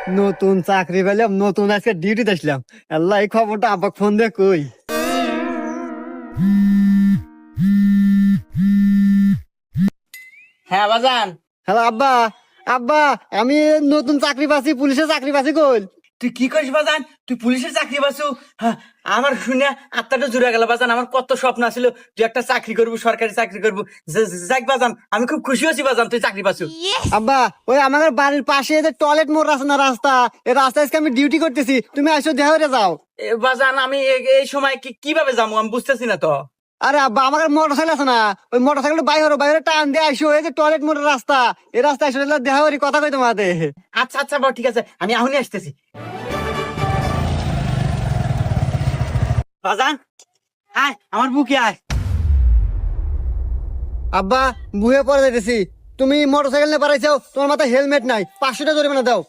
নতুন চাকরি পেলাম, নতুন আজকে ডিউটিতে আসলাম। আল্লাহ, এই খবরটা আব্বাকে ফোন দিয়ে কই। হ্যাঁ বাজান। হ্যালো আব্বা। আব্বা, আমি নতুন চাকরি পাচ্ছি, পুলিশের চাকরি পাচ্ছি। কই? তুই কি করিস বাজান? তুই পুলিশের চাকরি পাচ্ছু? হ্যাঁ, আমার শুনে আত্মাটা জুড়ে গেল বাজান। আমার কত স্বপ্ন ছিল তুই একটা চাকরি করবি, সরকারি চাকরি করবি। যাক বাজান, আমি খুব খুশি হয়েছি বাজান তুই চাকরি পাচ্ছু। আব্বা, ওই আমাদের বাড়ির পাশে যে টয়লেট মোড় আছে না, রাস্তা, এই রাস্তায় আজকে আমি ডিউটি করতেছি, তুমি আসো দেখা হয়ে যাও। বাজান আমি এই সময় কিভাবে যাবো আমি বুঝতেছি না তো। আরে আব্বা, আমার মোটর সাইকেল আছে না, ওই মোটর সাইকেল বাইরে বাইরে টান দিয়ে আইসো। এই যে টয়লেট মোড়ের রাস্তা, এই রাস্তায় এসে দেখা করি, কথা কই তোমাদের। আচ্ছা আচ্ছা বাবা, ঠিক আছে, আমি এখনই আসতেছি বাজান। আয় আমার বুকে আয়। আব্বা, বুয়ে পরে যাইতেছি। তুমি মোটর সাইকেল নিয়ে পারাইছো, তোমার মাথায় হেলমেট নাই, 500 টাকা জরিমানা দাও।